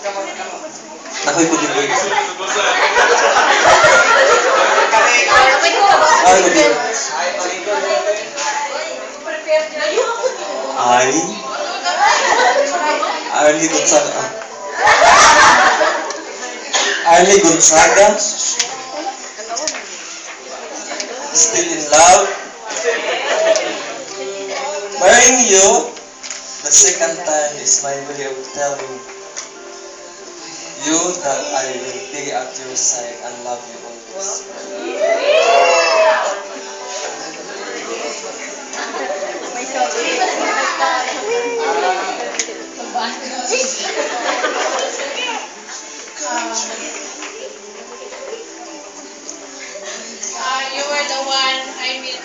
Nakoy ko din. Arlie Gonzaga. Arlie Gonzaga. Still in love. Marrying you the second time is my way of telling you that I will be at your side and love you always. You were the one I met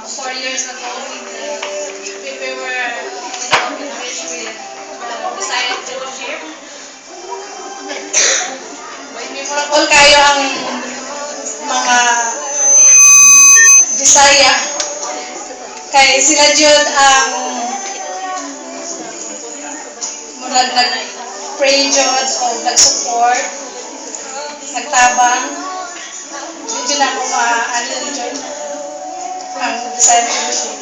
4 years ago when we were in Beach with the silent fellowship. Memorable kayo ang mga Bisaya. Kay sila Jud ang nag-pray Jud o nag-support, nagtabang. Hindi na ako ma-ano Jud ang Bisaya fellowship.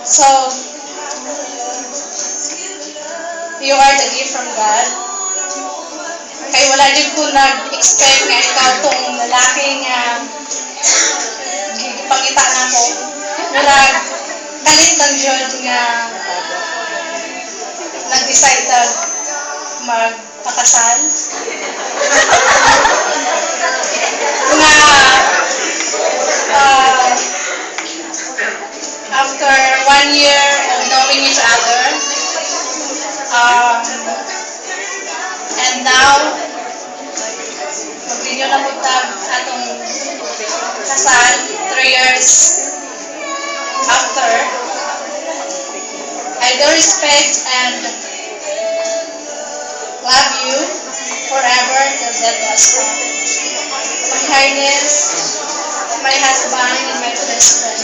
So, you are the gift from God. Kaya wala din ko nag-expect nga ikaw tong lalaking pangita na ko. Wala kalit lang dyan nga nag-decide na magpakasal. Nga after 1 year of knowing each other, and now, mag-renew na magtag atong kasal 3 years after. I do respect and love you forever till death do us part. My highness, my husband, and my best friend,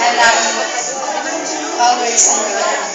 I love you always and forever.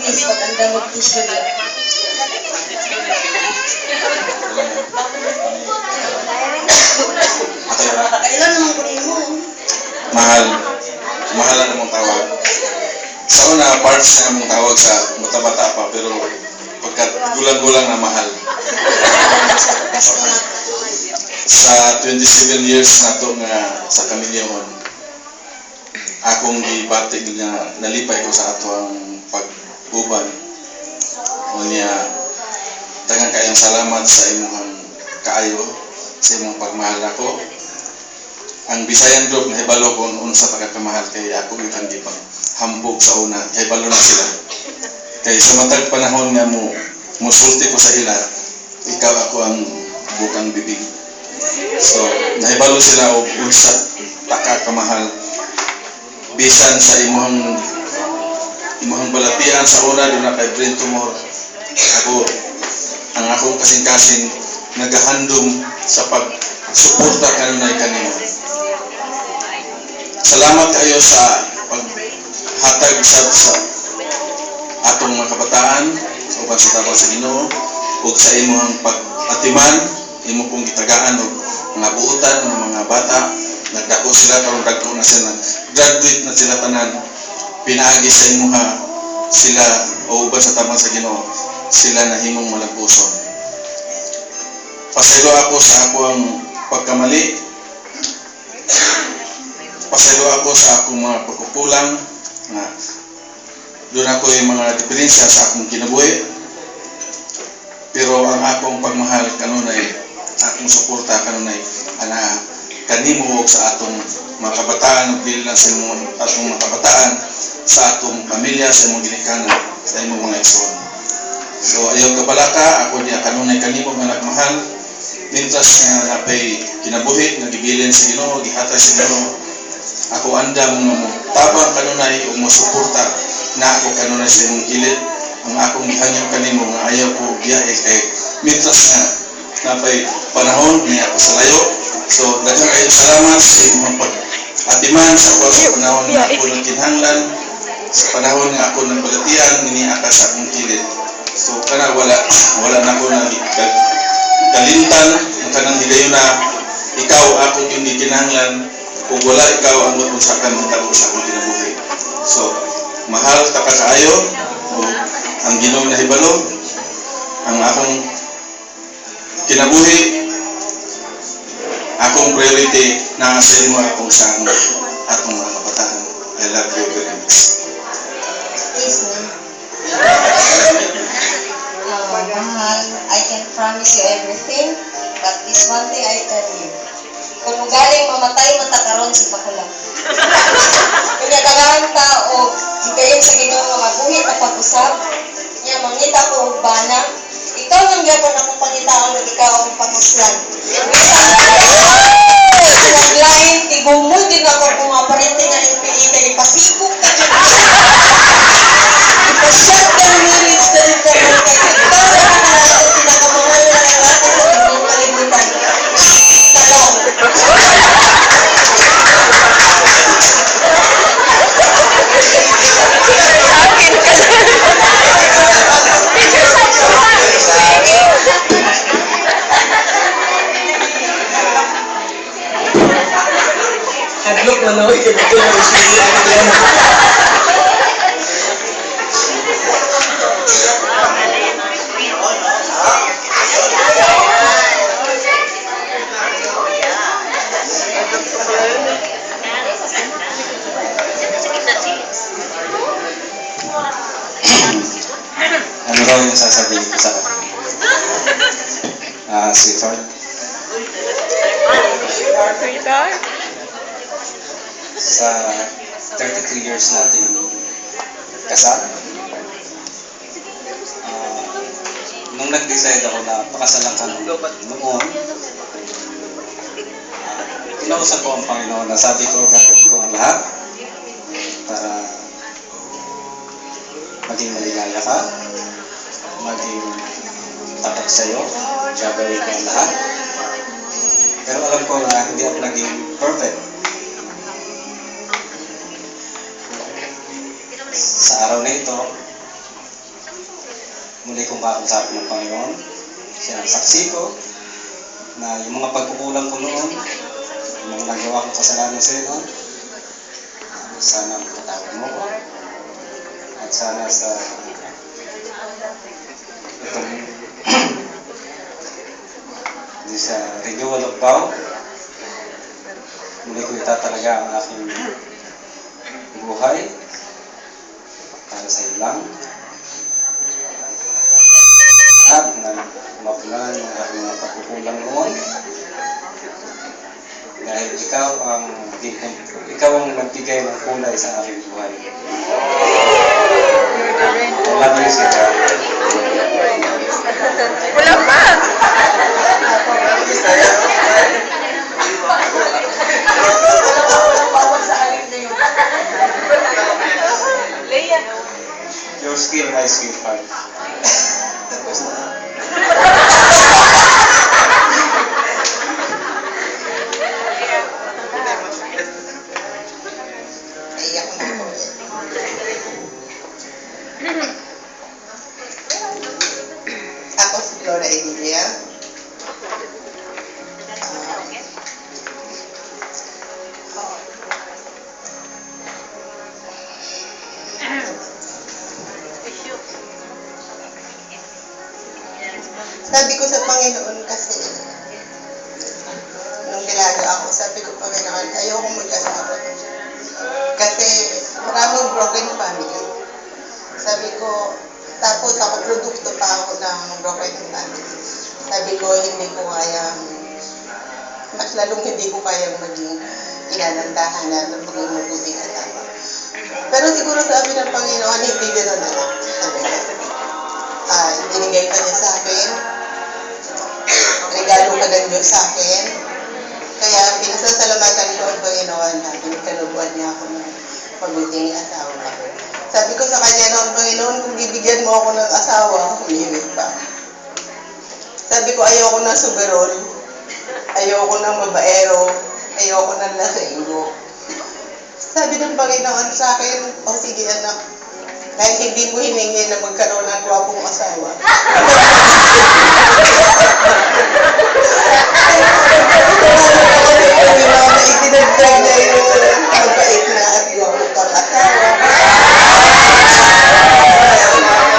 Miss, pag-anda mag-push ka na. Kailan naman ko rin mo? Mahal. Mahal na mong tawag. Sa una, parts na mong tawag sa bata-bata pa, pero pagkat gulang-gulang na mahal. Sa 27 years na ito nga sa kamilyahon, akong gibatig nga nalipay ko sa ato ang pag-uban. O niya, daghang kayong salamat sa imong kaayo, sa imong pagmahal ako. Ang Bisayan group na hibalo kung unsa pagkakamahal kay ako ikan di pang hambog sa una, hibalo na sila. Kay sa matag panahon nga musulti ko sa ila, ikaw ako ang bukang bibig. So, nahibalo sila og unsa pagkakamahal. Bisan sa imong balatian sa una doon na kay brain tumor. Ang akong kasing-kasing nagahandom sa pagsuporta kanunay kanimo. Salamat kayo sa paghatag sa atong mga kabataan o pagsitapos sa Ginoo ug sa imong pag-atiman, imo pong gitagaan og mga buutan ng mga bata. Nagdako sila karon dagko na sila, graduate na sila tanan. Pinaagi sa imuha sila o uban sa tamang sa Ginoo, sila nahimong malagpuson. Pasaylo ako sa akong pagkamali. Pasaylo ako sa akong mga pagkukulang nga doon ako yung mga diferensya sa akong kinabuhi. Pero ang akong pagmahal kanunay, akong suporta kanunay ana kanimo ug sa atong mga kabataan ug dili lang sa imong atong mga kabataan sa atong pamilya sa imong ginikanan sa imong mga igsoon. So ayaw kabalaka ako niya kanunay kanimo nga nagmahal mintas nga napay kinabuhi nagibilin sa Ginoo gihatag sa Ginoo. Ako andam nga mo tabang kanunay ug mo suporta na ako kanunay sa imong kilid. Ang akong gihangyo kanimo nga ayaw ko biyahe kay mintas nga napay panahon niya ako sa layo. So daghang kayo salamat sa imong pag-atiman sa panahon nga ako nagkinahanglan sa panahon nga ako nagbalatian niniaka sa akong kilid. So kana wala na ko na kalintan kanang higayon na ikaw akong hindi kinahanglan kung wala ikaw ang usakan ng tao sa akong kinabuhi. So mahal ta ka kaayo o ang Ginoo na hibalo ang akong kinabuhi akong priority na sa imo akong sa atong mga kabataan. I love you very much. Mahal, I can promise you everything, but this one thing I tell you. Kung galing mamatay, matakaroon si Pakulang. Kung nagagahan ta o higayon sa Ginoo nga mabuhi na pag-usap, niya mangita ko og bana, ikaw nang gyapon akong pangitaon ug ikaw ang panguslan. Naglain, tigumo din ako kung aparente nga NPA kay ipasibok ka dyan. Ipasyat ka minutes na rin ka mo kay ikaw na nakalala sa pinakamahal na lalaki sa inyong kalimutan. Talong. Hadlok man ako ikabito na isili ang yan. Ano raw yung sasabihin ko sa sweetheart? Sa 33 years natin kasal, nung nag-decide ako na pakasalan ka noon, kinausap ko ang Panginoon na sabi ko gagawin ko ang lahat para maging maligaya ka, maging tapat sa'yo, gagawin ko ang lahat. Pero alam ko na hindi ako naging perfect. Sa araw na ito, muli kong kakausapin ng Panginoon. Siya ang saksi ko na yung mga pagkukulang ko noon, yung mga nagawa kong kasalanan sa iyo noon, sana matatawad mo ko. At sana sa itong sa renewal of vow, muli ko itatalaga ang aking buhay para sa iyo lang. At na mapunan ang aking mga pagkukulang noon. Dahil ikaw ang nagbigay ng kulay sa aking buhay. I love you, sweetheart. Wala pa! You're still my sweetheart. Naiyak na ako. Ako si Flora Emilia. Sabi ko sa Panginoon kasi nung nilago ako, sabi ko Panginoon, ayoko mag-asawa. Kasi maraming broken family. Sabi ko, tapos ako produkto pa ako ng broken family. Sabi ko, hindi ko kayang, mas lalong hindi ko kayang maging ina ng tahanan at maging mabuting asawa. Pero siguro sabi ng Panginoon, hindi gano'n na lang. Sabi niya, ibinigay ka niya sa akin, regalo ka ng Diyos sa akin, kaya pinasasalamatan ko ang Panginoon na pinagkalubuan niya ako ng mabuting asawa. Sabi ko sa kanya noon, Panginoon, kung bibigyan mo ako ng asawa, humihirit pa. Sabi ko, ayoko ng suberol, ayoko ng babaero, ayoko ng lasenggo. Sabi ng Panginoon sa akin, o sige anak, kahit hindi mo hiningi na magkaroon ng gwapong asawa. Itinagdag na yung mabait na at gwapong pang asawa.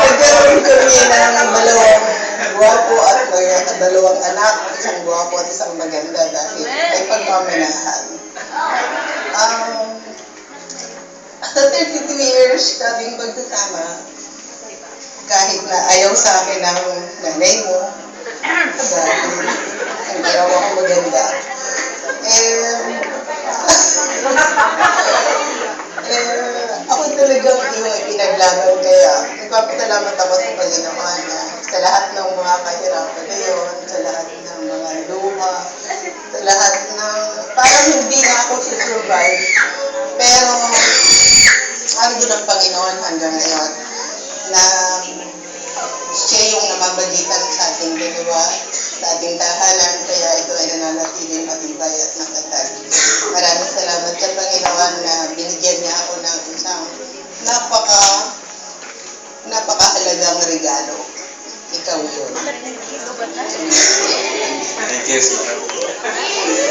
Nagkaroon kami ng dalawang gwapo at dalawang anak, isang gwapo at isang maganda dahil may pagmamanahan. Sa 32 years kaming pagsasama, kahit na ayaw sa akin ng nanay mo, dahil hindi raw ako maganda. Ako talagang yung ipinaglaban, kaya nagpapasalamat ako sa Panginoon na sa lahat ng mga kahirapan na yun, sa lahat ng mga luha, sa lahat ng parang hindi na ako susurvive. Pero andun ang Panginoon hanggang ngayon na siya yung namamagitan sa ating dalawa, sa ating tahanan, kaya ito ay nananatiling matibay at matatag. Maraming salamat sa Panginoon na binigyan niya ako ng isang napakahalagang regalo. Ikaw yun. Thank you.